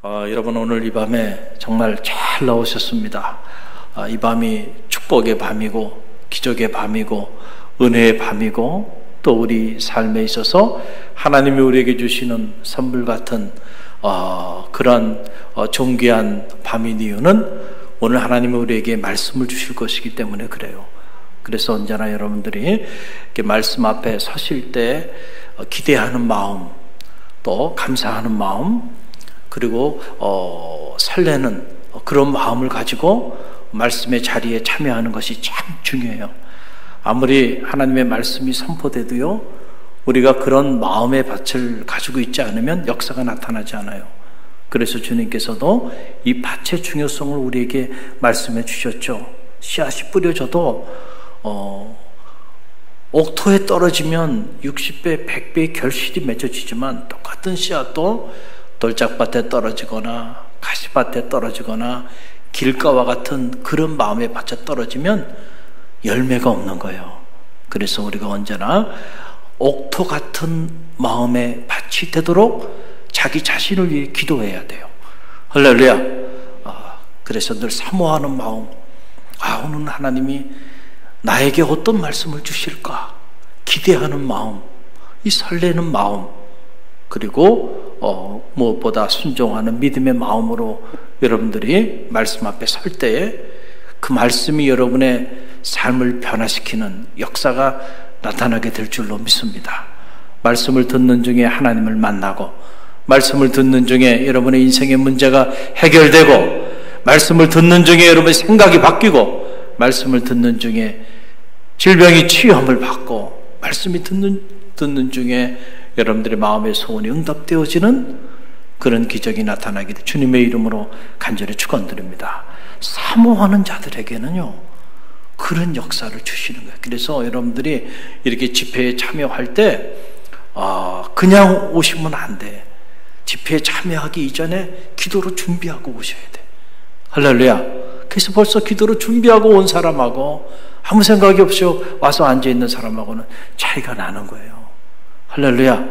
여러분 오늘 이 밤에 정말 잘 나오셨습니다. 이 밤이 축복의 밤이고 기적의 밤이고 은혜의 밤이고 또 우리 삶에 있어서 하나님이 우리에게 주시는 선물 같은 그런 존귀한 밤인 이유는 오늘 하나님이 우리에게 말씀을 주실 것이기 때문에 그래요. 그래서 언제나 여러분들이 이렇게 말씀 앞에 서실 때 기대하는 마음, 또 감사하는 마음, 그리고 설레는 그런 마음을 가지고 말씀의 자리에 참여하는 것이 참 중요해요. 아무리 하나님의 말씀이 선포돼도요, 우리가 그런 마음의 밭을 가지고 있지 않으면 역사가 나타나지 않아요. 그래서 주님께서도 이 밭의 중요성을 우리에게 말씀해 주셨죠. 씨앗이 뿌려져도 옥토에 떨어지면 60배, 100배의 결실이 맺어지지만 똑같은 씨앗도 돌짝밭에 떨어지거나 가시밭에 떨어지거나 길가와 같은 그런 마음의 밭에 떨어지면 열매가 없는 거예요. 그래서 우리가 언제나 옥토 같은 마음의 밭이 되도록 자기 자신을 위해 기도해야 돼요. 할렐루야. 그래서 늘 사모하는 마음, 오늘 하나님이 나에게 어떤 말씀을 주실까 기대하는 마음, 이 설레는 마음, 그리고 무엇보다 순종하는 믿음의 마음으로 여러분들이 말씀 앞에 설 때에 그 말씀이 여러분의 삶을 변화시키는 역사가 나타나게 될 줄로 믿습니다. 말씀을 듣는 중에 하나님을 만나고, 말씀을 듣는 중에 여러분의 인생의 문제가 해결되고, 말씀을 듣는 중에 여러분의 생각이 바뀌고, 말씀을 듣는 중에 질병이 치유함을 받고, 말씀이 듣는 중에 여러분들의 마음의 소원이 응답되어지는 그런 기적이 나타나게 돼 주님의 이름으로 간절히 축원드립니다. 사모하는 자들에게는요, 그런 역사를 주시는 거예요. 그래서 여러분들이 이렇게 집회에 참여할 때 그냥 오시면 안 돼. 집회에 참여하기 이전에 기도로 준비하고 오셔야 돼. 할렐루야. 그래서 벌써 기도로 준비하고 온 사람하고 아무 생각이 없이 와서 앉아있는 사람하고는 차이가 나는 거예요. 할렐루야.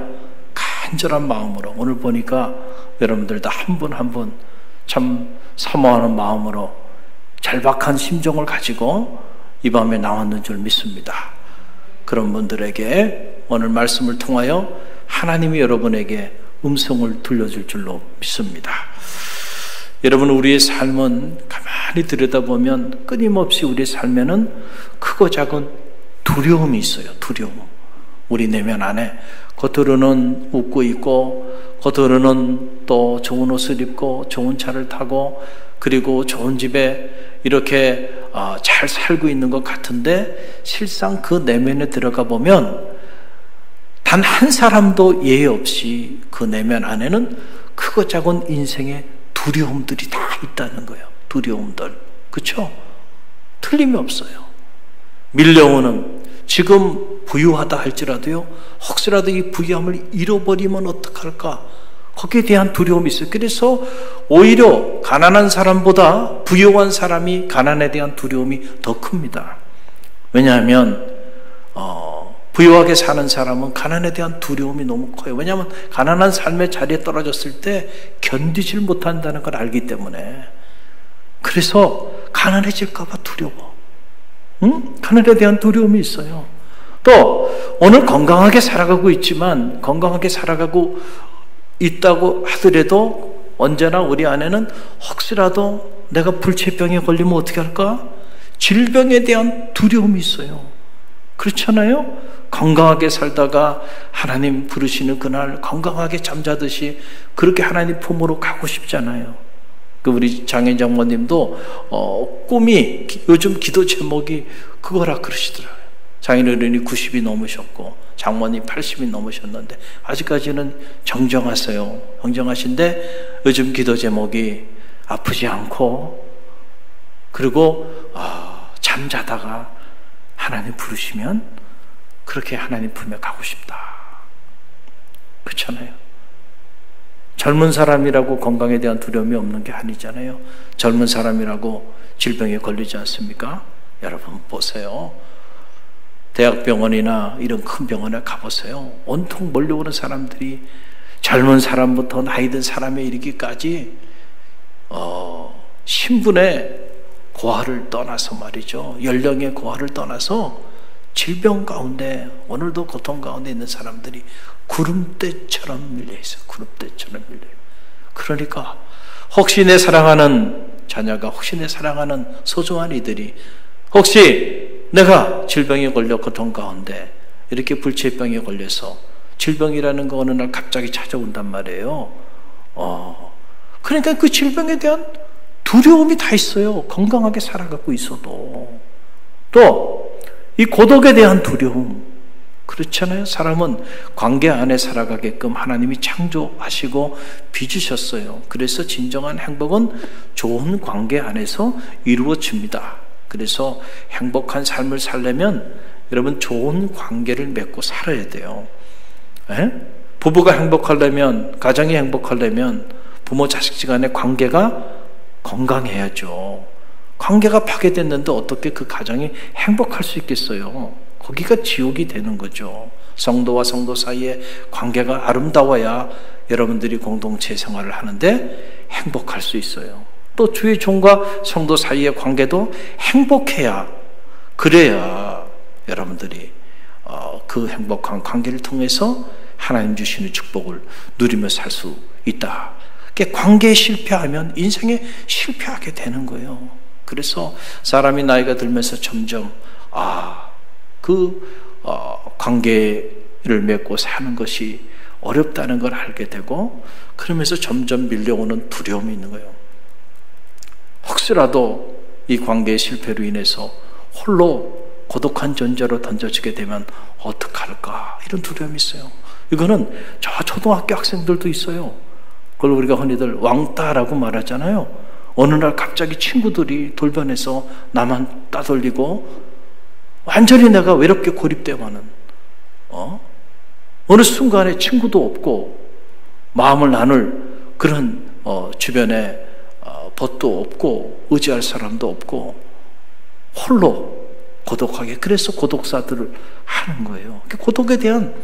간절한 마음으로, 오늘 보니까 여러분들도 한 분 한 분 참 사모하는 마음으로 절박한 심정을 가지고 이 밤에 나왔는 줄 믿습니다. 그런 분들에게 오늘 말씀을 통하여 하나님이 여러분에게 음성을 들려줄 줄로 믿습니다. 여러분, 우리의 삶은 가만히 들여다보면 끊임없이 우리의 삶에는 크고 작은 두려움이 있어요. 두려움. 우리 내면 안에 겉으로는 웃고 있고, 겉으로는 또 좋은 옷을 입고 좋은 차를 타고 그리고 좋은 집에 이렇게 잘 살고 있는 것 같은데, 실상 그 내면에 들어가 보면 단 한 사람도 예외 없이 그 내면 안에는 크고 작은 인생의 두려움들이 다 있다는 거예요. 두려움들. 그렇죠? 틀림이 없어요. 밀려오는, 지금 부유하다 할지라도요, 혹시라도 이 부유함을 잃어버리면 어떡할까, 거기에 대한 두려움이 있어요. 그래서 오히려 가난한 사람보다 부유한 사람이 가난에 대한 두려움이 더 큽니다. 왜냐하면 부유하게 사는 사람은 가난에 대한 두려움이 너무 커요. 왜냐하면 가난한 삶의 자리에 떨어졌을 때 견디질 못한다는 걸 알기 때문에. 그래서 가난해질까 봐 두려워. 가난에 대한 두려움이 있어요. 또 오늘 건강하게 살아가고 있지만, 건강하게 살아가고 있다고 하더라도 언제나 우리 안에는 혹시라도 내가 불치병에 걸리면 어떻게 할까? 질병에 대한 두려움이 있어요. 그렇잖아요? 건강하게 살다가 하나님 부르시는 그날 건강하게 잠자듯이 그렇게 하나님 품으로 가고 싶잖아요. 우리 장인 장모님도 꿈이, 요즘 기도 제목이 그거라 그러시더라고요. 장인 어른이 90이 넘으셨고 장모님 80이 넘으셨는데 아직까지는 정정하세요. 정정하신데 요즘 기도 제목이 아프지 않고, 그리고 잠자다가 하나님 부르시면 그렇게 하나님 품에 가고 싶다. 그렇잖아요. 젊은 사람이라고 건강에 대한 두려움이 없는 게 아니잖아요. 젊은 사람이라고 질병에 걸리지 않습니까? 여러분 보세요. 대학병원이나 이런 큰 병원에 가보세요. 온통 몰려오는 사람들이 젊은 사람부터 나이 든 사람에 이르기까지 신분의 고하를 떠나서 말이죠. 연령의 고하를 떠나서 질병 가운데 오늘도 고통 가운데 있는 사람들이 구름대처럼 밀려있어요. 구름대처럼 밀려요. 그러니까 혹시 내 사랑하는 자녀가, 혹시 내 사랑하는 소중한 이들이, 혹시 내가 질병에 걸려 고통 가운데 이렇게 불치병에 걸려서, 질병이라는 거 어느 날 갑자기 찾아온단 말이에요. 그러니까 그 질병에 대한 두려움이 다 있어요. 건강하게 살아가고 있어도. 또 이 고독에 대한 두려움, 그렇잖아요. 사람은 관계 안에 살아가게끔 하나님이 창조하시고 빚으셨어요. 그래서 진정한 행복은 좋은 관계 안에서 이루어집니다. 그래서 행복한 삶을 살려면 여러분 좋은 관계를 맺고 살아야 돼요. 부부가 행복하려면, 가정이 행복하려면 부모 자식 간의 관계가 건강해야죠. 관계가 파괴됐는데 어떻게 그 가정이 행복할 수 있겠어요? 거기가 지옥이 되는 거죠. 성도와 성도 사이의 관계가 아름다워야 여러분들이 공동체 생활을 하는데 행복할 수 있어요. 또 주의 종과 성도 사이의 관계도 행복해야, 그래야 여러분들이 그 행복한 관계를 통해서 하나님 주시는 축복을 누리며 살 수 있다. 관계에 실패하면 인생에 실패하게 되는 거예요. 그래서 사람이 나이가 들면서 점점 관계를 맺고 사는 것이 어렵다는 걸 알게 되고, 그러면서 점점 밀려오는 두려움이 있는 거예요. 혹시라도 이 관계의 실패로 인해서 홀로 고독한 존재로 던져지게 되면 어떡할까, 이런 두려움이 있어요. 이거는 저 초등학교 학생들도 있어요. 그걸 우리가 흔히들 왕따라고 말하잖아요. 어느 날 갑자기 친구들이 돌변해서 나만 따돌리고 완전히 내가 외롭게 고립되면은 어느 순간에 친구도 없고 마음을 나눌 그런 주변에 벗도 없고 의지할 사람도 없고 홀로 고독하게, 그래서 고독사들을 하는 거예요. 고독에 대한,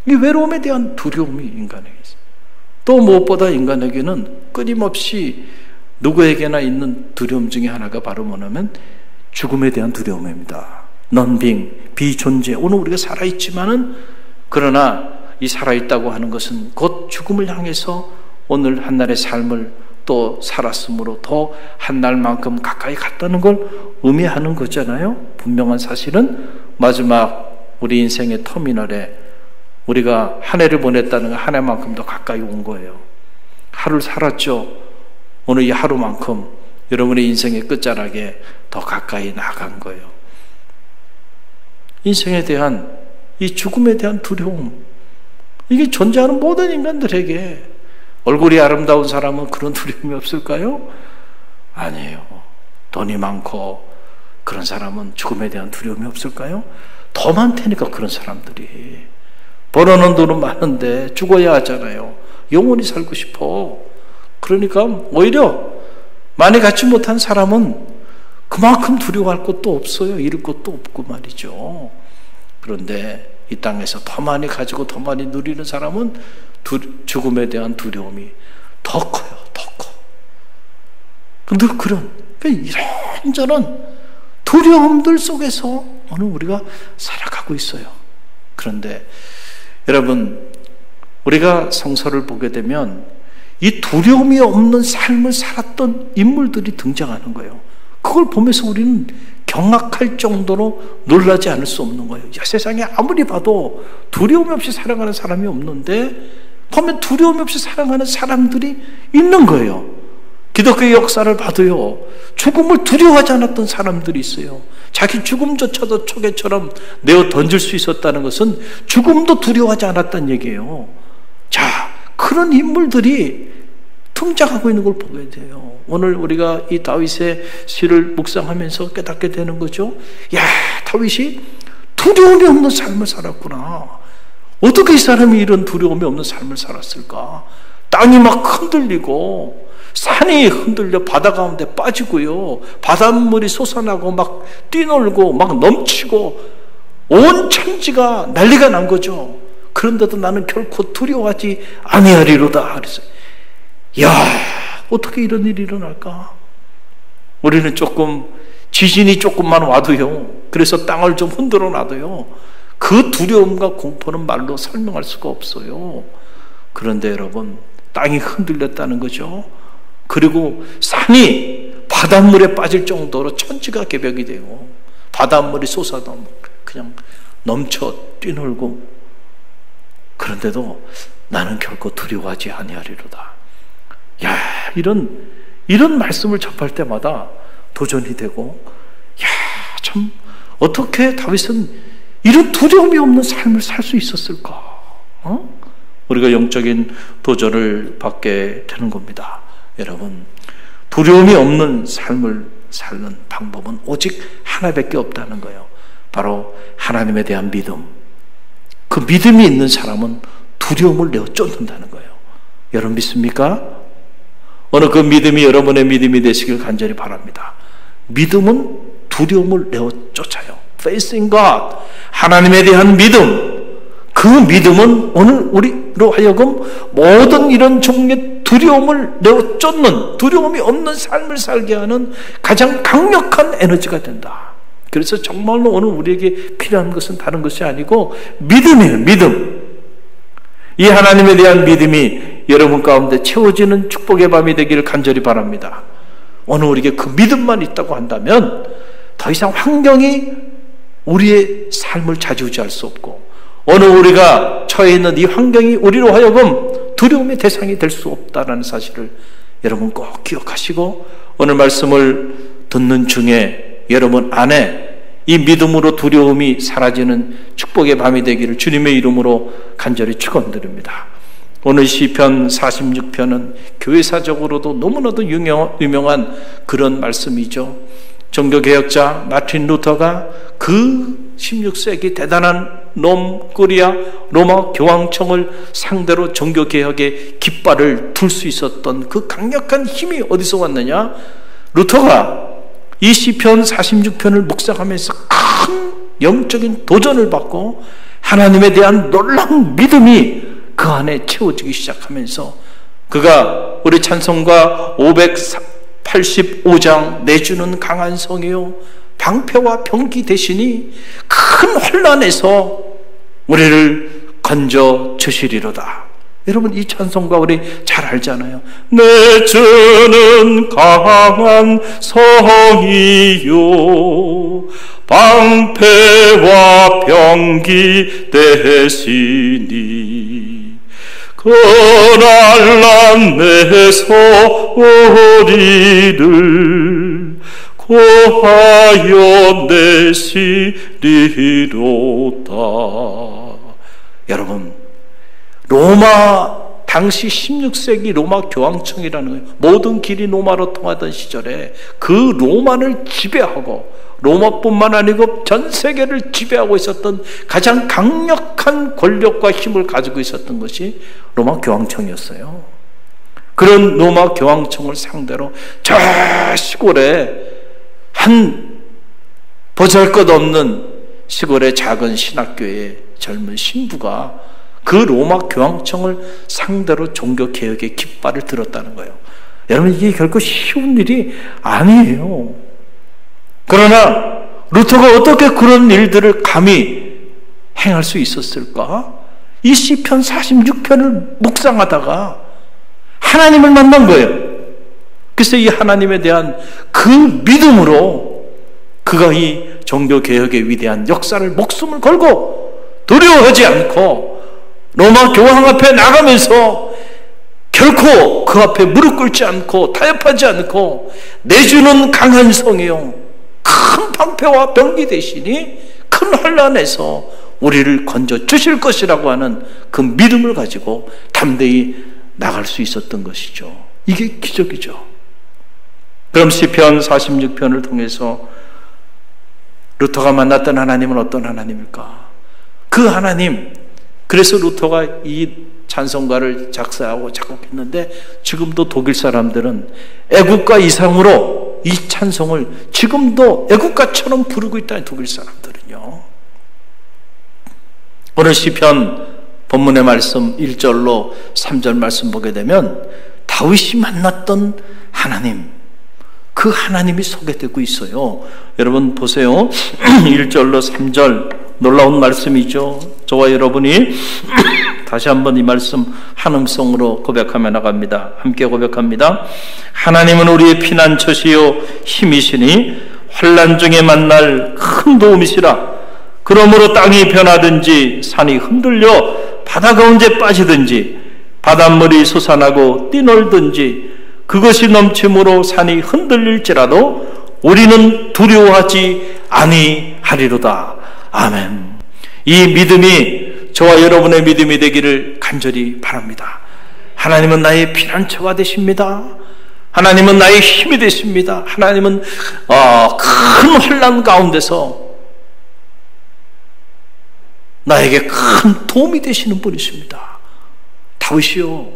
이 외로움에 대한 두려움이 인간에게 있어요. 또 무엇보다 인간에게는 끊임없이 누구에게나 있는 두려움 중에 하나가 바로 뭐냐면 죽음에 대한 두려움입니다. 넌빙, 비존재. 오늘 우리가 살아있지만은, 그러나 이 살아있다고 하는 것은 곧 죽음을 향해서 오늘 한날의 삶을 또 살았으므로 더 한날만큼 가까이 갔다는 걸 의미하는 거잖아요. 분명한 사실은 마지막 우리 인생의 터미널에 우리가 한 해를 보냈다는 건 한 해만큼 더 가까이 온 거예요. 하루를 살았죠. 오늘 이 하루만큼 여러분의 인생의 끝자락에 더 가까이 나간 거예요. 인생에 대한, 이 죽음에 대한 두려움, 이게 존재하는 모든 인간들에게, 얼굴이 아름다운 사람은 그런 두려움이 없을까요? 아니에요. 돈이 많고 그런 사람은 죽음에 대한 두려움이 없을까요? 더 많다니까. 그런 사람들이 벌어놓은 돈은 많은데 죽어야 하잖아요. 영원히 살고 싶어. 그러니까 오히려 많이 갖지 못한 사람은 그만큼 두려워할 것도 없어요. 잃을 것도 없고 말이죠. 그런데 이 땅에서 더 많이 가지고 더 많이 누리는 사람은 죽음에 대한 두려움이 더 커요. 더 커. 늘 그런 이런저런 두려움들 속에서 오늘 우리가 살아가고 있어요. 그런데 여러분, 우리가 성서를 보게 되면 이 두려움이 없는 삶을 살았던 인물들이 등장하는 거예요. 그걸 보면서 우리는 경악할 정도로 놀라지 않을 수 없는 거예요. 야, 세상에 아무리 봐도 두려움 없이 살아가는 사람이 없는데 보면 두려움 없이 살아가는 사람들이 있는 거예요. 기독교의 역사를 봐도요, 죽음을 두려워하지 않았던 사람들이 있어요. 자기 죽음조차도 초계처럼 내어 던질 수 있었다는 것은 죽음도 두려워하지 않았다는 얘기예요. 자, 그런 인물들이 등장하고 있는 걸 보게 돼요. 오늘 우리가 이 다윗의 시를 묵상하면서 깨닫게 되는 거죠. 야, 다윗이 두려움이 없는 삶을 살았구나. 어떻게 이 사람이 이런 두려움이 없는 삶을 살았을까? 땅이 막 흔들리고 산이 흔들려 바다 가운데 빠지고요, 바닷물이 솟아나고 막 뛰놀고 막 넘치고 온 천지가 난리가 난 거죠. 그런데도 나는 결코 두려워하지 아니하리로다. 그랬어요. 야, 어떻게 이런 일이 일어날까? 우리는 조금 지진이 조금만 와도요, 그래서 땅을 좀 흔들어 놔도요, 그 두려움과 공포는 말로 설명할 수가 없어요. 그런데 여러분, 땅이 흔들렸다는 거죠. 그리고 산이 바닷물에 빠질 정도로 천지가 개벽이 되고 바닷물이 솟아도 그냥 넘쳐 뛰놀고, 그런데도 나는 결코 두려워하지 아니하리로다. 야, 이런 말씀을 접할 때마다 도전이 되고, 야, 참 어떻게 다윗은 이런 두려움이 없는 삶을 살 수 있었을까? 우리가 영적인 도전을 받게 되는 겁니다. 여러분, 두려움이 없는 삶을 사는 방법은 오직 하나밖에 없다는 거예요. 바로 하나님에 대한 믿음. 그 믿음이 있는 사람은 두려움을 내어 쫓는다는 거예요. 여러분 믿습니까? 오늘 그 믿음이 여러분의 믿음이 되시길 간절히 바랍니다. 믿음은 두려움을 내어 쫓아요. Faith in God. 하나님에 대한 믿음. 그 믿음은 오늘 우리로 하여금 모든 이런 종류의 두려움을 내어 쫓는, 두려움이 없는 삶을 살게 하는 가장 강력한 에너지가 된다. 그래서 정말로 오늘 우리에게 필요한 것은 다른 것이 아니고 믿음이에요. 믿음. 이 하나님에 대한 믿음이 여러분 가운데 채워지는 축복의 밤이 되기를 간절히 바랍니다. 오늘 우리에게 그 믿음만 있다고 한다면 더 이상 환경이 우리의 삶을 좌지우지할 수 없고, 오늘 우리가 처해 있는 이 환경이 우리로 하여금 두려움의 대상이 될 수 없다는 사실을 여러분 꼭 기억하시고, 오늘 말씀을 듣는 중에 여러분 안에 이 믿음으로 두려움이 사라지는 축복의 밤이 되기를 주님의 이름으로 간절히 축원드립니다. 오늘 시편 46편은 교회사적으로도 너무나도 유명한 그런 말씀이죠. 종교개혁자 마틴 루터가 그 16세기 대단한 로마 교황청을 상대로 종교개혁의 깃발을 둘 수 있었던 그 강력한 힘이 어디서 왔느냐? 루터가 이 시편 46편을 묵상하면서 큰 영적인 도전을 받고 하나님에 대한 놀라운 믿음이 그 안에 채워지기 시작하면서 그가 우리 찬송가 585장 내주는 강한 성이요 방패와 병기 대신이 큰 환난에서 우리를 건져 주시리로다. 여러분 이 찬송가 우리 잘 알잖아요. 내주는 강한 성이요 방패와 병기 대신이 그날난 내 소리를 고하여 내시리로다. 여러분 로마 당시 16세기 로마 교황청이라는 거예요. 모든 길이 로마로 통하던 시절에 그 로마를 지배하고 로마뿐만 아니고 전 세계를 지배하고 있었던 가장 강력한 권력과 힘을 가지고 있었던 것이 로마 교황청이었어요. 그런 로마 교황청을 상대로 저 시골에 한 보잘것없는 시골의 작은 신학교의 젊은 신부가 그 로마 교황청을 상대로 종교개혁의 깃발을 들었다는 거예요. 여러분 이게 결코 쉬운 일이 아니에요. 그러나 루터가 어떻게 그런 일들을 감히 행할 수 있었을까? 이 시편 46편을 묵상하다가 하나님을 만난 거예요. 그래서 이 하나님에 대한 그 믿음으로 그가 이 종교개혁의 위대한 역사를 목숨을 걸고 두려워하지 않고 로마 교황 앞에 나가면서 결코 그 앞에 무릎 꿇지 않고 타협하지 않고 내주는 강한 성이요 큰 방패와 병기 대신이 큰 환난에서 우리를 건져 주실 것이라고 하는 그 믿음을 가지고 담대히 나갈 수 있었던 것이죠. 이게 기적이죠. 그럼 시편 46편을 통해서 루터가 만났던 하나님은 어떤 하나님일까? 그 하나님, 그래서 루터가 이 찬송가를 작사하고 작곡했는데 지금도 독일 사람들은 애국가 이상으로 이 찬송을 지금도 애국가처럼 부르고 있다는 독일 사람들은요. 오늘 시편 본문의 말씀 1절로 3절 말씀 보게 되면 다윗이 만났던 하나님, 그 하나님이 소개되고 있어요. 여러분 보세요. 1절로 3절 놀라운 말씀이죠. 저와 여러분이 다시 한번 이 말씀 한 음성으로 고백하며 나갑니다. 함께 고백합니다. 하나님은 우리의 피난처시요 힘이시니 환난 중에 만날 큰 도움이시라. 그러므로 땅이 변하든지 산이 흔들려 바다 가운데 빠지든지 바닷물이 솟아나고 뛰놀든지 그것이 넘침으로 산이 흔들릴지라도 우리는 두려워하지 아니하리로다. 아멘. 이 믿음이 저와 여러분의 믿음이 되기를 간절히 바랍니다. 하나님은 나의 피난처가 되십니다. 하나님은 나의 힘이 되십니다. 하나님은 큰 환난 가운데서 나에게 큰 도움이 되시는 분이십니다. 다윗이요,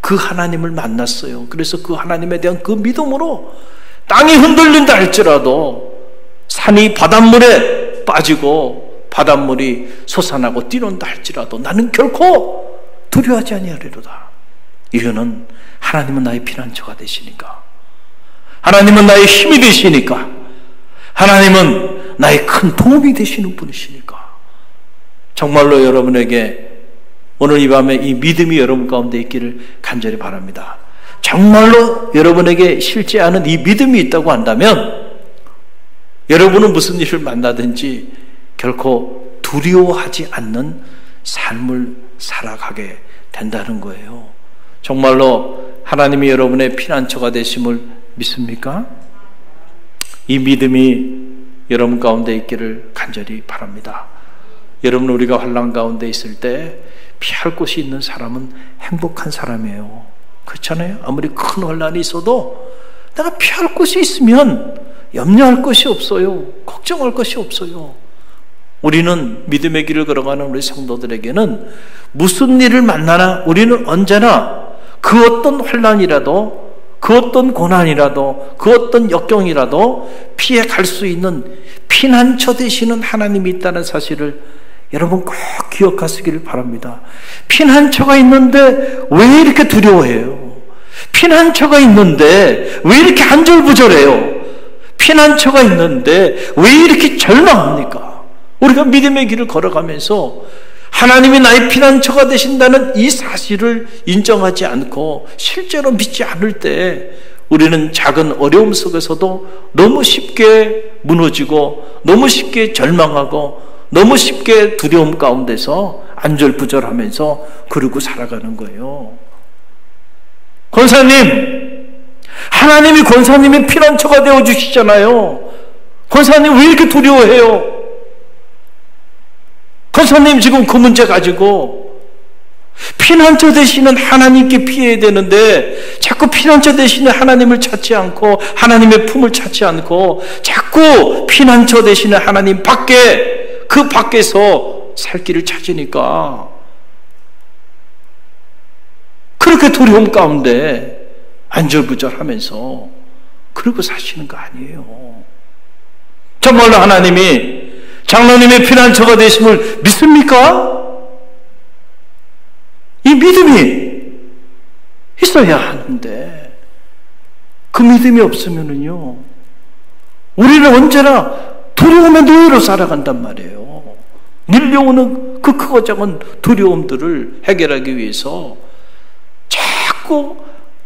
그 하나님을 만났어요. 그래서 그 하나님에 대한 그 믿음으로 땅이 흔들린다 할지라도 산이 바닷물에 빠지고 바닷물이 솟아나고 뛰는다 할지라도 나는 결코 두려워하지 아니하리로다. 이유는 하나님은 나의 피난처가 되시니까, 하나님은 나의 힘이 되시니까, 하나님은 나의 큰 도움이 되시는 분이시니까. 정말로 여러분에게 오늘 이 밤에 이 믿음이 여러분 가운데 있기를 간절히 바랍니다. 정말로 여러분에게 실제하는 이 믿음이 있다고 한다면 여러분은 무슨 일을 만나든지 결코 두려워하지 않는 삶을 살아가게 된다는 거예요. 정말로 하나님이 여러분의 피난처가 되심을 믿습니까? 이 믿음이 여러분 가운데 있기를 간절히 바랍니다. 여러분, 우리가 환난 가운데 있을 때 피할 곳이 있는 사람은 행복한 사람이에요. 그렇잖아요? 아무리 큰 환난이 있어도 내가 피할 곳이 있으면 염려할 것이 없어요. 걱정할 것이 없어요. 우리는 믿음의 길을 걸어가는 우리 성도들에게는 무슨 일을 만나나 우리는 언제나 그 어떤 환난이라도, 그 어떤 고난이라도, 그 어떤 역경이라도 피해 갈 수 있는 피난처 되시는 하나님이 있다는 사실을 여러분 꼭 기억하시기를 바랍니다. 피난처가 있는데 왜 이렇게 두려워해요? 피난처가 있는데 왜 이렇게 안절부절해요? 피난처가 있는데 왜 이렇게 절망합니까? 우리가 믿음의 길을 걸어가면서 하나님이 나의 피난처가 되신다는 이 사실을 인정하지 않고 실제로 믿지 않을 때 우리는 작은 어려움 속에서도 너무 쉽게 무너지고 너무 쉽게 절망하고 너무 쉽게 두려움 가운데서 안절부절하면서 그러고 살아가는 거예요. 권사님, 하나님이 권사님의 피난처가 되어주시잖아요. 권사님 왜 이렇게 두려워해요? 권사님 지금 그 문제 가지고 피난처 되시는 하나님께 피해야 되는데 자꾸 피난처 되시는 하나님을 찾지 않고 하나님의 품을 찾지 않고 자꾸 피난처 되시는 하나님 밖에, 그 밖에서 살 길을 찾으니까 그렇게 두려움 가운데 안절부절하면서 그러고 사시는 거 아니에요. 정말로 하나님이 장로님의 피난처가 되심을 믿습니까? 이 믿음이 있어야 하는데 그 믿음이 없으면은요 우리는 언제나 두려움의 노예로 살아간단 말이에요. 밀려오는 그 크고 작은 두려움들을 해결하기 위해서 자꾸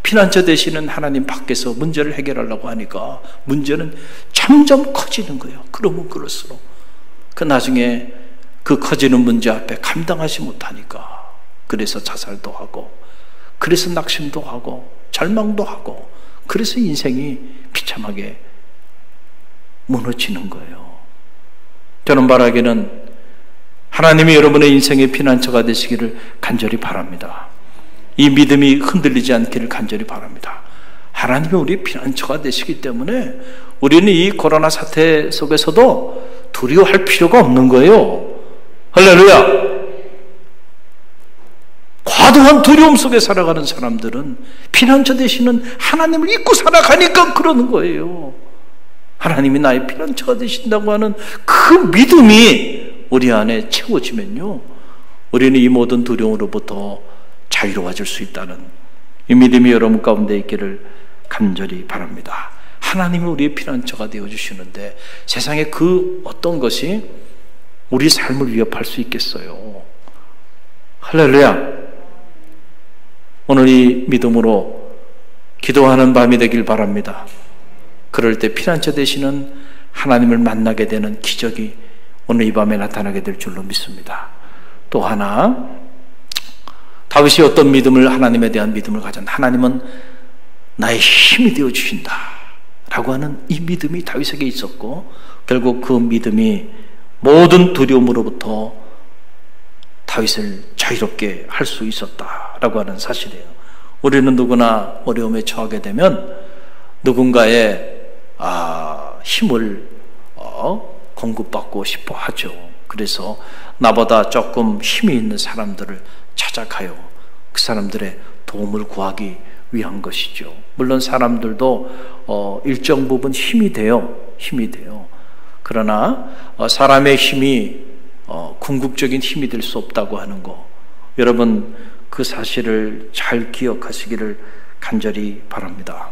피난처 되시는 하나님 밖에서 문제를 해결하려고 하니까 문제는 점점 커지는 거예요. 그러면 그럴수록 그 나중에 그 커지는 문제 앞에 감당하지 못하니까 그래서 자살도 하고 그래서 낙심도 하고 절망도 하고 그래서 인생이 비참하게 무너지는 거예요. 저는 바라기는 하나님이 여러분의 인생의 피난처가 되시기를 간절히 바랍니다. 이 믿음이 흔들리지 않기를 간절히 바랍니다. 하나님이 우리 피난처가 되시기 때문에 우리는 이 코로나 사태 속에서도 두려워할 필요가 없는 거예요. 할렐루야. 과도한 두려움 속에 살아가는 사람들은 피난처 되시는 하나님을 잊고 살아가니까 그러는 거예요. 하나님이 나의 피난처가 되신다고 하는 그 믿음이 우리 안에 채워지면요 우리는 이 모든 두려움으로부터 자유로워질 수 있다는 이 믿음이 여러분 가운데 있기를 간절히 바랍니다. 하나님은 우리의 피난처가 되어주시는데 세상에 그 어떤 것이 우리 삶을 위협할 수 있겠어요? 할렐루야. 오늘 이 믿음으로 기도하는 밤이 되길 바랍니다. 그럴 때 피난처 되시는 하나님을 만나게 되는 기적이 오늘 이 밤에 나타나게 될 줄로 믿습니다. 또 하나, 다윗이 어떤 믿음을, 하나님에 대한 믿음을 가졌나? 하나님은 나의 힘이 되어주신다 라고 하는 이 믿음이 다윗에게 있었고, 결국 그 믿음이 모든 두려움으로부터 다윗을 자유롭게 할 수 있었다라고 하는 사실이에요. 우리는 누구나 어려움에 처하게 되면 누군가의 힘을 공급받고 싶어 하죠. 그래서 나보다 조금 힘이 있는 사람들을 찾아가요. 그 사람들의 도움을 구하기 위한 것이죠. 물론 사람들도 일정 부분 힘이 돼요. 그러나 사람의 힘이 궁극적인 힘이 될 수 없다고 하는 거, 여러분 그 사실을 잘 기억하시기를 간절히 바랍니다.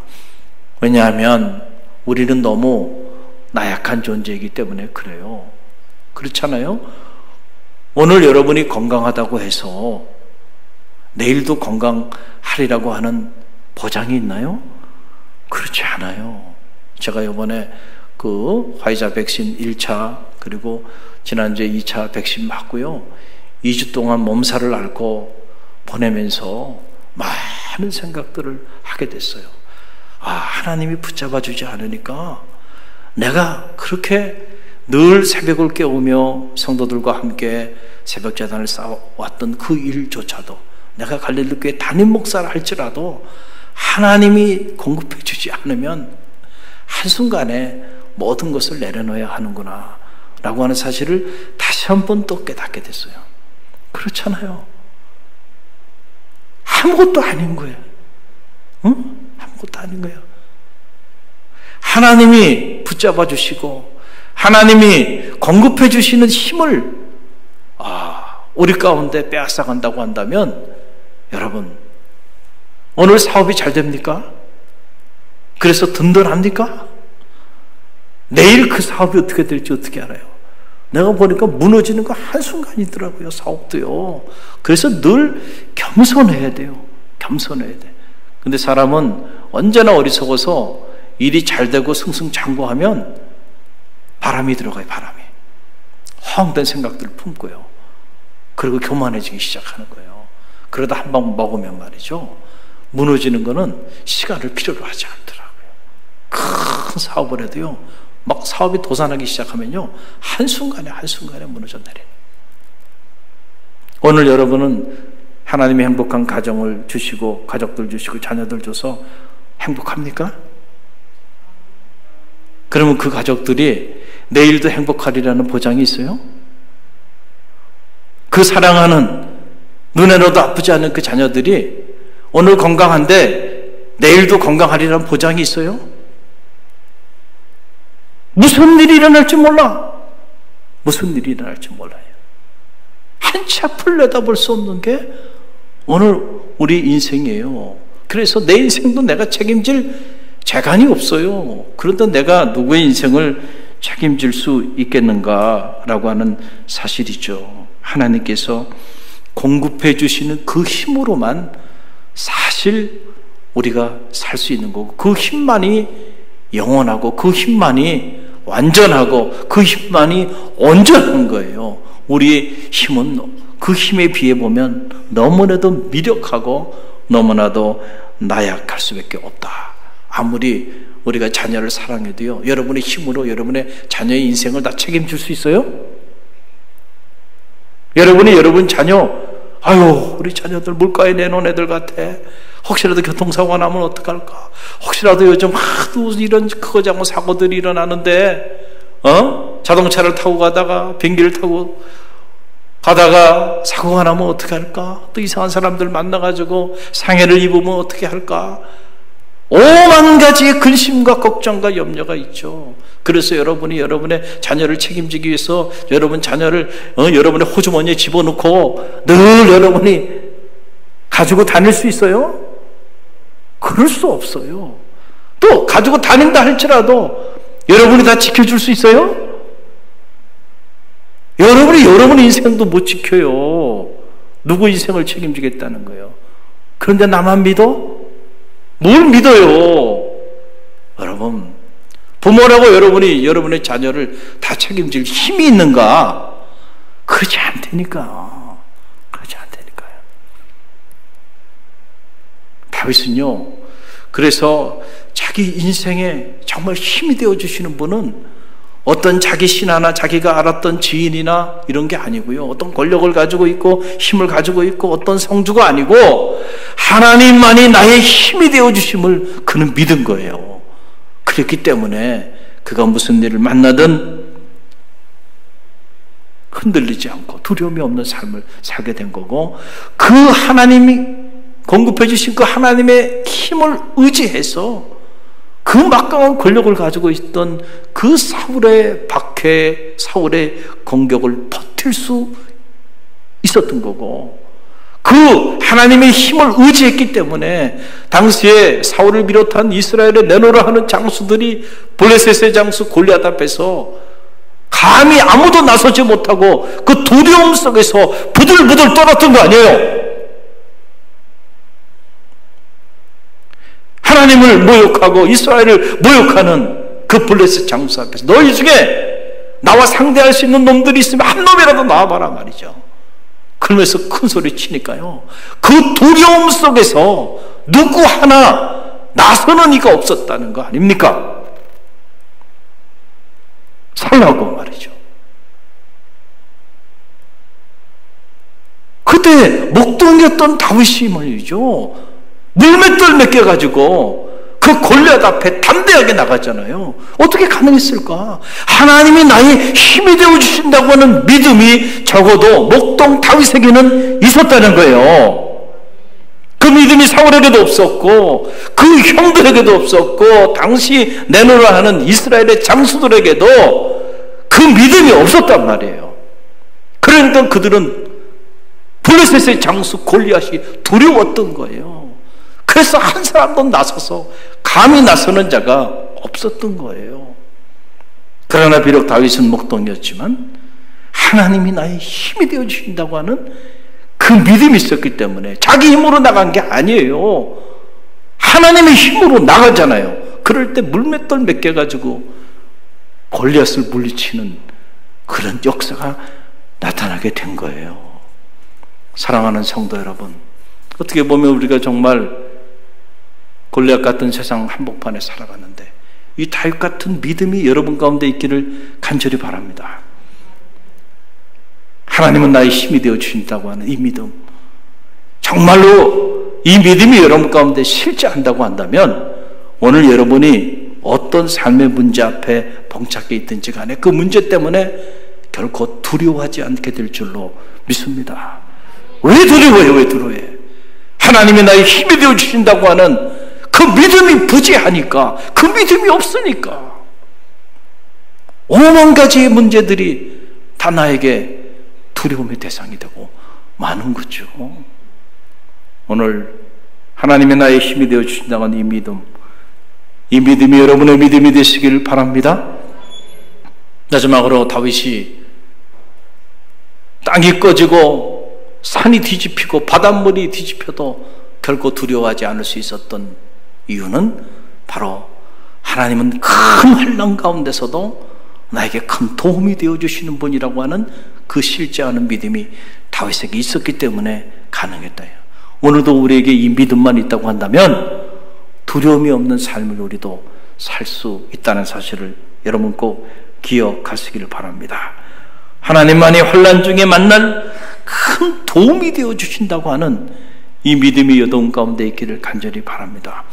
왜냐하면 우리는 너무 나약한 존재이기 때문에 그래요. 그렇잖아요? 오늘 여러분이 건강하다고 해서 내일도 건강하리라고 하는 보장이 있나요? 그렇지 않아요. 제가 이번에 그 화이자 백신 1차 그리고 지난주에 2차 백신 맞고요, 2주 동안 몸살을 앓고 보내면서 많은 생각들을 하게 됐어요. 하나님이 붙잡아 주지 않으니까 내가 그렇게 늘 새벽을 깨우며 성도들과 함께 새벽 제단을 쌓아왔던 그 일조차도, 내가 갈릴리 교회 담임 목사를 할지라도 하나님이 공급해 주지 않으면 한순간에 모든 것을 내려놓아야 하는구나 라고 하는 사실을 다시 한번 또 깨닫게 됐어요. 그렇잖아요. 아무것도 아닌 거예요. 아무것도 아닌 거예요. 하나님이 붙잡아 주시고 하나님이 공급해 주시는 힘을 우리 가운데 빼앗아 간다고 한다면, 여러분 오늘 사업이 잘 됩니까? 그래서 든든합니까? 내일 그 사업이 어떻게 될지 어떻게 알아요? 내가 보니까 무너지는 거 한순간이더라고요. 사업도요. 그래서 늘 겸손해야 돼요. 겸손해야 돼. 근데 사람은 언제나 어리석어서 일이 잘 되고 승승장구하면 바람이 들어가요. 바람이. 허황된 생각들을 품고요. 그리고 교만해지기 시작하는 거예요. 그러다 한 방 먹으면 말이죠, 무너지는 거는 시간을 필요로 하지 않더라고요. 큰 사업을 해도요, 막 사업이 도산하기 시작하면요, 한순간에 무너져 내려요. 오늘 여러분은 하나님이 행복한 가정을 주시고 가족들 주시고 자녀들 줘서 행복합니까? 그러면 그 가족들이 내일도 행복하리라는 보장이 있어요? 그 사랑하는, 눈에 넣어도 아프지 않은 그 자녀들이 오늘 건강한데 내일도 건강하리라는 보장이 있어요? 무슨 일이 일어날지 몰라. 무슨 일이 일어날지 몰라요. 한치 앞을 내다볼 수 없는 게 오늘 우리 인생이에요. 그래서 내 인생도 내가 책임질 재간이 없어요. 그런데 내가 누구의 인생을 책임질 수 있겠는가라고 하는 사실이죠. 하나님께서 공급해 주시는 그 힘으로만 사실 우리가 살 수 있는 거고, 그 힘만이 영원하고 그 힘만이 완전하고 그 힘만이 온전한 거예요. 우리의 힘은 그 힘에 비해 보면 너무나도 미력하고 너무나도 나약할 수밖에 없다. 아무리 우리가 자녀를 사랑해도요, 여러분의 힘으로 여러분의 자녀의 인생을 다 책임질 수 있어요? 여러분이 여러분 자녀, 우리 자녀들 물가에 내놓은 애들 같아. 혹시라도 교통사고가 나면 어떡할까? 혹시라도 요즘 하도 이런 크고 작은 사고들이 일어나는데, 자동차를 타고 가다가, 비행기를 타고 가다가 사고가 나면 어떻게 할까? 또 이상한 사람들 만나가지고 상해를 입으면 어떻게 할까? 오만 가지의 근심과 걱정과 염려가 있죠. 그래서 여러분이 여러분의 자녀를 책임지기 위해서 여러분 자녀를 여러분의 호주머니에 집어넣고 늘 여러분이 가지고 다닐 수 있어요? 그럴 수 없어요. 또 가지고 다닌다 할지라도 여러분이 다 지켜줄 수 있어요? 여러분의 인생도 못 지켜요. 누구 인생을 책임지겠다는 거예요. 그런데 나만 믿어? 뭘 믿어요? 여러분, 부모라고 여러분이 여러분의 자녀를 다 책임질 힘이 있는가? 그러지 않다니까. 그러지 않다니까요. 다윗은요, 그래서 자기 인생에 정말 힘이 되어주시는 분은 어떤 자기 신하나 자기가 알았던 지인이나 이런 게 아니고요. 어떤 권력을 가지고 있고 힘을 가지고 있고 어떤 성주가 아니고 하나님만이 나의 힘이 되어주심을 그는 믿은 거예요. 그렇기 때문에 그가 무슨 일을 만나든 흔들리지 않고 두려움이 없는 삶을 살게 된 거고, 그 하나님이 공급해 주신 그 하나님의 힘을 의지해서 그 막강한 권력을 가지고 있던 그 사울의 박해, 사울의 공격을 버틸 수 있었던 거고, 그 하나님의 힘을 의지했기 때문에 당시에 사울을 비롯한 이스라엘에 내놓으라 하는 장수들이 블레셋의 장수 골리앗 앞에서 감히 아무도 나서지 못하고 그 두려움 속에서 부들부들 떨었던 거 아니에요? 하나님을 모욕하고 이스라엘을 모욕하는 그 블레셋 장수 앞에서 너희 중에 나와 상대할 수 있는 놈들이 있으면 한 놈이라도 나와봐라 말이죠. 그러면서 큰 소리 치니까요, 그 두려움 속에서 누구 하나 나서는 이가 없었다는 거 아닙니까? 살라고 말이죠. 그때 목동이었던 다윗이 말이죠, 물맷돌 몇 개 가지고 그 골리앗 앞에 담대하게 나갔잖아요. 어떻게 가능했을까? 하나님이 나의 힘이 되어주신다고 하는 믿음이 적어도 목동 다윗에게는 있었다는 거예요. 그 믿음이 사울에게도 없었고 그 형들에게도 없었고 당시 내놓으라 하는 이스라엘의 장수들에게도 그 믿음이 없었단 말이에요. 그러니까 그들은 블레셋의 장수 골리앗이 두려웠던 거예요. 그래서 한 사람도 나서서 감히 나서는 자가 없었던 거예요. 그러나 비록 다윗은 목동이었지만 하나님이 나의 힘이 되어주신다고 하는 그 믿음이 있었기 때문에 자기 힘으로 나간 게 아니에요. 하나님의 힘으로 나가잖아요. 그럴 때 물맷돌 몇 개 가지고 골리앗을 물리치는 그런 역사가 나타나게 된 거예요. 사랑하는 성도 여러분, 어떻게 보면 우리가 정말 골리앗 같은 세상 한복판에 살아가는데 이 다윗 같은 믿음이 여러분 가운데 있기를 간절히 바랍니다. 하나님은 나의 힘이 되어주신다고 하는 이 믿음, 정말로 이 믿음이 여러분 가운데 실제한다고 한다면 오늘 여러분이 어떤 삶의 문제 앞에 봉착해 있든지 간에 그 문제 때문에 결코 두려워하지 않게 될 줄로 믿습니다. 왜 두려워해요? 왜 두려워해? 하나님이 나의 힘이 되어주신다고 하는 그 믿음이 부재하니까, 그 믿음이 없으니까 오만 가지의 문제들이 다 나에게 두려움의 대상이 되고 많은 거죠. 오늘 하나님의 나의 힘이 되어주신다고 하는 이 믿음이 여러분의 믿음이 되시길 바랍니다. 마지막으로 다윗이 땅이 꺼지고 산이 뒤집히고 바닷물이 뒤집혀도 결코 두려워하지 않을 수 있었던 이유는 바로 하나님은 큰 환난 가운데서도 나에게 큰 도움이 되어주시는 분이라고 하는 그 실제하는 믿음이 다윗에게 있었기 때문에 가능했다. 오늘도 우리에게 이 믿음만 있다고 한다면 두려움이 없는 삶을 우리도 살 수 있다는 사실을 여러분 꼭 기억하시기를 바랍니다. 하나님만이 환난 중에 만날 큰 도움이 되어주신다고 하는 이 믿음이 여러분 가운데 있기를 간절히 바랍니다.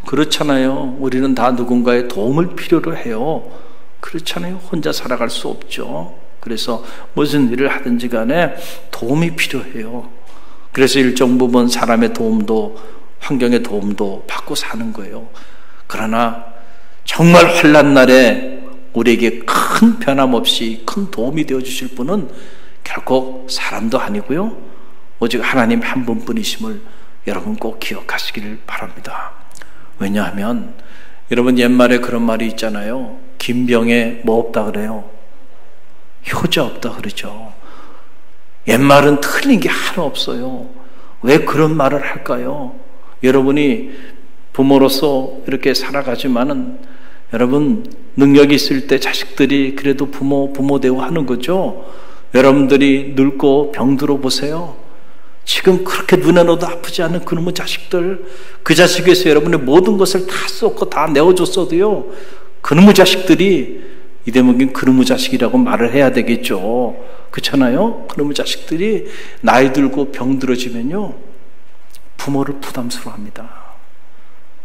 그렇잖아요. 우리는 다 누군가의 도움을 필요로 해요. 그렇잖아요. 혼자 살아갈 수 없죠. 그래서 무슨 일을 하든지 간에 도움이 필요해요. 그래서 일정 부분 사람의 도움도 환경의 도움도 받고 사는 거예요. 그러나 정말 환난 날에 우리에게 큰 변함없이 큰 도움이 되어 주실 분은 결국 사람도 아니고요, 오직 하나님 한 분뿐이심을 여러분 꼭 기억하시기를 바랍니다. 왜냐하면 여러분, 옛말에 그런 말이 있잖아요. 김병에 뭐 없다 그래요? 효자 없다 그러죠. 옛말은 틀린 게 하나 없어요. 왜 그런 말을 할까요? 여러분이 부모로서 이렇게 살아가지만은 여러분, 능력이 있을 때 자식들이 그래도 부모 대우하는 거죠. 여러분들이 늙고 병들어 보세요. 지금 그렇게 눈에 넣어도 아프지 않은 그놈의 자식들, 그 자식에서 여러분의 모든 것을 다 쏟고 다 내어줬어도요, 그놈의 자식들이 이대목인 그놈의 자식이라고 말을 해야 되겠죠. 그렇잖아요? 그놈의 자식들이 나이 들고 병들어지면요, 부모를 부담스러워합니다.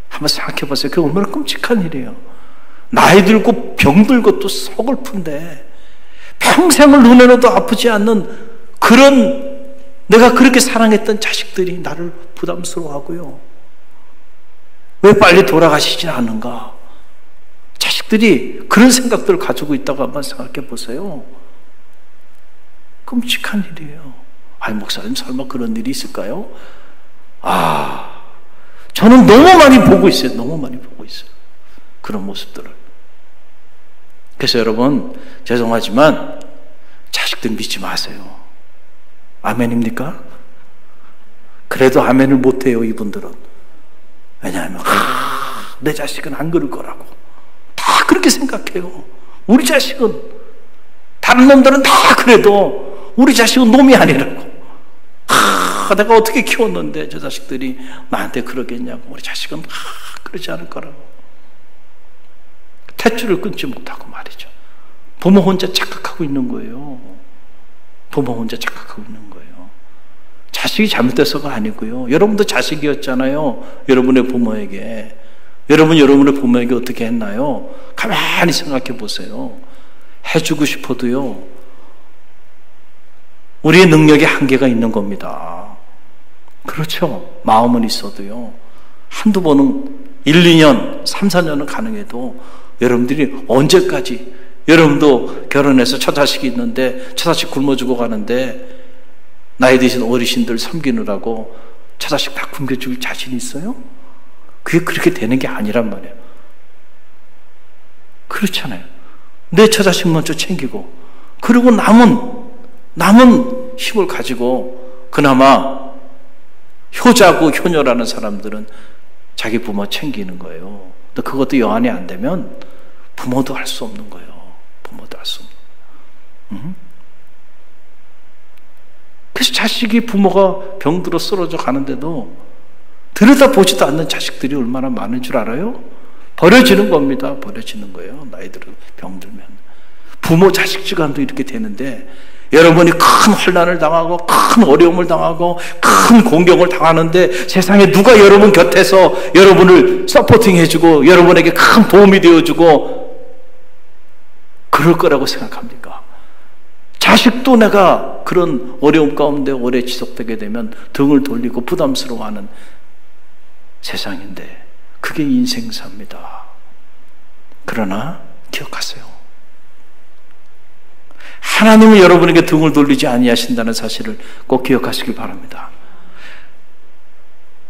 한번 생각해 보세요. 그게 얼마나 끔찍한 일이에요. 나이 들고 병들고 또 서글픈데 평생을 눈에 넣어도 아프지 않는 그런 내가 그렇게 사랑했던 자식들이 나를 부담스러워하고요. 왜 빨리 돌아가시지 않은가? 자식들이 그런 생각들을 가지고 있다고 한번 생각해 보세요. 끔찍한 일이에요. 아니, 목사님 설마 그런 일이 있을까요? 저는 너무 많이 보고 있어요. 너무 많이 보고 있어요. 그런 모습들을. 그래서 여러분, 죄송하지만 자식들 믿지 마세요. 아멘입니까? 그래도 아멘을 못해요, 이분들은. 왜냐하면 내 자식은 안 그럴 거라고 다 그렇게 생각해요. 우리 자식은, 다른 놈들은 다 그래도 우리 자식은 놈이 아니라고. 내가 어떻게 키웠는데 저 자식들이 나한테 그러겠냐고. 우리 자식은 그러지 않을 거라고. 탯줄을 끊지 못하고 말이죠. 부모 혼자 착각하고 있는 거예요. 부모 혼자 착각하고 있는 거예요. 자식이 잘못돼서가 아니고요. 여러분도 자식이었잖아요. 여러분의 부모에게. 여러분의 부모에게 어떻게 했나요? 가만히 생각해 보세요. 해주고 싶어도요, 우리의 능력에 한계가 있는 겁니다. 그렇죠. 마음은 있어도요, 한두 번은 1, 2년, 3, 4년은 가능해도 여러분들이 언제까지, 여러분도 결혼해서 처자식이 있는데 처자식 굶어 죽어 가는데 나이 드신 어르신들 섬기느라고 처자식 다 굶겨 죽일 자신 있어요? 그게 그렇게 되는 게 아니란 말이에요. 그렇잖아요. 내 처자식 먼저 챙기고, 그리고 남은 힘을 가지고 그나마 효자고 효녀라는 사람들은 자기 부모 챙기는 거예요. 또 그것도 여한이 안 되면 부모도 할 수 없는 거예요. 부모도 할 수 없는 거예요. 그래서 자식이 부모가 병들어 쓰러져 가는데도 들여다보지도 않는 자식들이 얼마나 많은 줄 알아요? 버려지는 겁니다. 버려지는 거예요. 나이 들어 병들면. 부모 자식 지간도 이렇게 되는데, 여러분이 큰 환난을 당하고 큰 어려움을 당하고 큰 공경을 당하는데 세상에 누가 여러분 곁에서 여러분을 서포팅해주고 여러분에게 큰 도움이 되어주고 그럴 거라고 생각합니까? 자식도 내가 그런 어려움 가운데 오래 지속되게 되면 등을 돌리고 부담스러워하는 세상인데, 그게 인생사입니다. 그러나 기억하세요. 하나님은 여러분에게 등을 돌리지 아니하신다는 사실을 꼭 기억하시길 바랍니다.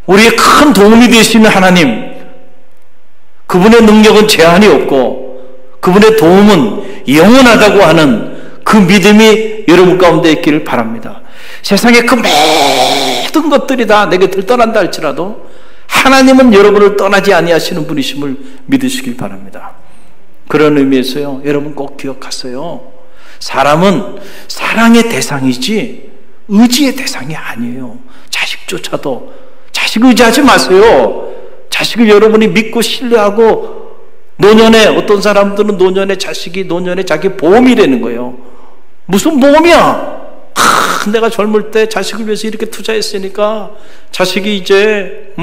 우리의 큰 도움이 되시는 하나님, 그분의 능력은 제한이 없고 그분의 도움은 영원하다고 하는 그 믿음이 여러분 가운데 있기를 바랍니다. 세상의 그 모든 것들이 다 내 곁을 떠난다 할지라도 하나님은 여러분을 떠나지 아니하시는 분이심을 믿으시길 바랍니다. 그런 의미에서요, 여러분 꼭 기억하세요. 사람은 사랑의 대상이지 의지의 대상이 아니에요. 자식조차도. 자식 의지하지 마세요. 자식을 여러분이 믿고 신뢰하고, 노년에 어떤 사람들은 노년에 자식이 노년에 자기 보험이 되는 거예요. 무슨 보험이야? 내가 젊을 때 자식을 위해서 이렇게 투자했으니까 자식이 이제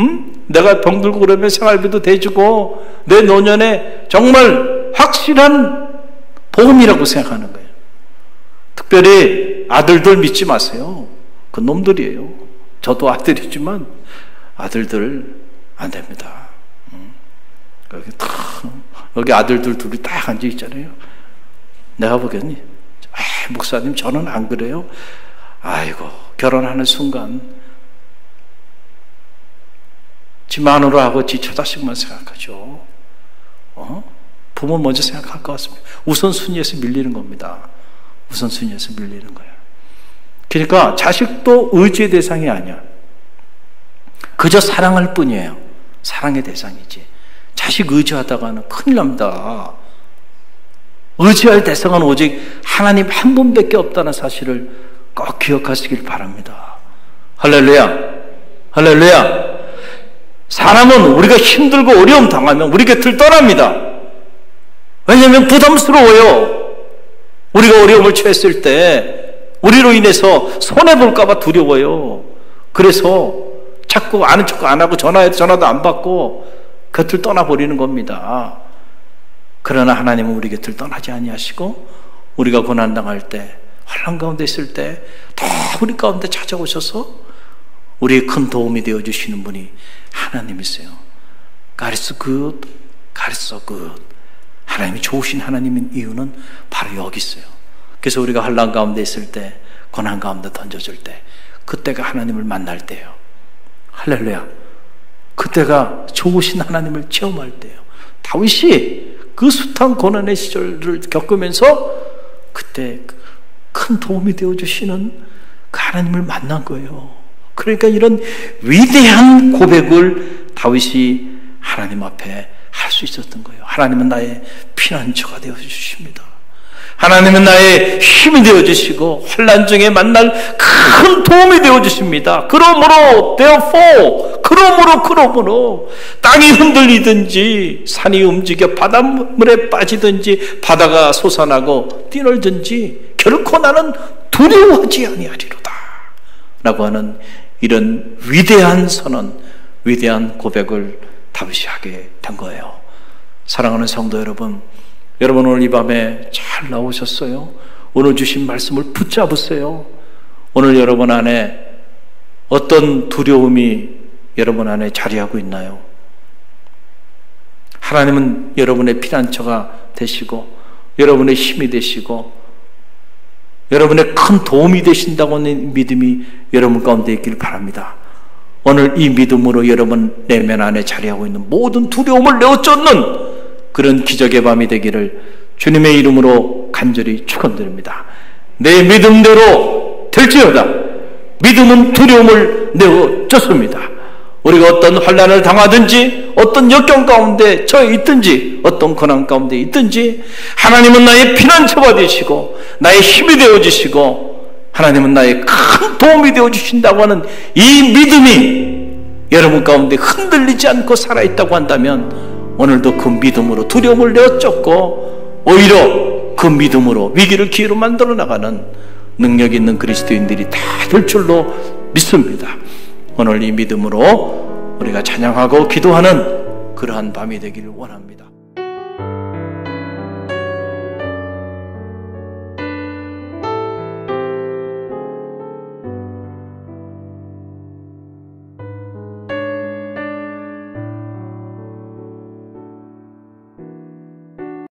내가 병들고 그러면 생활비도 대주고 내 노년에 정말 확실한 보험이라고 생각하는 거예요. 특별히 아들들 믿지 마세요. 그 놈들이에요. 저도 아들이지만 아들들 안 됩니다. 여기 아들들 둘이 딱 앉아 있잖아요. 내가 보겠니? 목사님 저는 안 그래요. 아이고, 결혼하는 순간 지 마누라하고 지 처자식만 생각하죠. 부모 먼저 생각할 것 같습니다. 우선순위에서 밀리는 겁니다. 우선순위에서 밀리는 거예요. 그러니까 자식도 의지의 대상이 아니야. 그저 사랑할 뿐이에요. 사랑의 대상이지. 자식 의지하다가는 큰일 납니다. 의지할 대상은 오직 하나님 한 분밖에 없다는 사실을 꼭 기억하시길 바랍니다. 할렐루야. 할렐루야. 사람은 우리가 힘들고 어려움 당하면 우리 곁을 떠납니다. 왜냐하면 부담스러워요. 우리가 어려움을 처했을 때 우리로 인해서 손해볼까 봐 두려워요. 그래서 자꾸 아는 척 안 하고 전화도 안 받고 곁을 떠나버리는 겁니다. 그러나 하나님은 우리 곁을 떠나지 아니하시고 우리가 고난당할 때, 환난 가운데 있을 때 다 우리 가운데 찾아오셔서 우리의 큰 도움이 되어주시는 분이 하나님이세요. God is good. God is so good. 하나님이 좋으신 하나님인 이유는 바로 여기 있어요. 그래서 우리가 환난 가운데 있을 때, 고난 가운데 던져질 때, 그때가 하나님을 만날 때예요. 할렐루야. 그때가 좋으신 하나님을 체험할 때예요. 다윗이 그 숱한 고난의 시절을 겪으면서 그때 큰 도움이 되어주시는 그 하나님을 만난 거예요. 그러니까 이런 위대한 고백을 다윗이 하나님 앞에 할 수 있었던 거예요. 하나님은 나의 피난처가 되어주십니다. 하나님은 나의 힘이 되어주시고 환난 중에 만날 큰 도움이 되어주십니다. 그러므로 땅이 흔들리든지 산이 움직여 바닷물에 빠지든지 바다가 솟아나고 뛰놀든지 결코 나는 두려워하지 아니하리로다 라고 하는 이런 위대한 선언, 위대한 고백을 다윗이 하게 된 거예요. 사랑하는 성도 여러분, 여러분 오늘 이 밤에 잘 나오셨어요? 오늘 주신 말씀을 붙잡으세요. 오늘 여러분 안에 어떤 두려움이 여러분 안에 자리하고 있나요? 하나님은 여러분의 피난처가 되시고 여러분의 힘이 되시고 여러분의 큰 도움이 되신다고 하는 믿음이 여러분 가운데 있길 바랍니다. 오늘 이 믿음으로 여러분 내면 안에 자리하고 있는 모든 두려움을 내어쫓는 그런 기적의 밤이 되기를 주님의 이름으로 간절히 축원드립니다. 내 믿음대로 될지어다. 믿음은 두려움을 내어쫓습니다. 우리가 어떤 환난을 당하든지 어떤 역경 가운데 처해 있든지 어떤 고난 가운데 있든지 하나님은 나의 피난처가 되시고 나의 힘이 되어주시고 하나님은 나의 큰 도움이 되어주신다고 하는 이 믿음이 여러분 가운데 흔들리지 않고 살아있다고 한다면 오늘도 그 믿음으로 두려움을 내어쫓고 오히려 그 믿음으로 위기를 기회로 만들어 나가는 능력 있는 그리스도인들이 다 될 줄로 믿습니다. 오늘 이 믿음으로 우리가 찬양하고 기도하는 그러한 밤이 되기를 원합니다.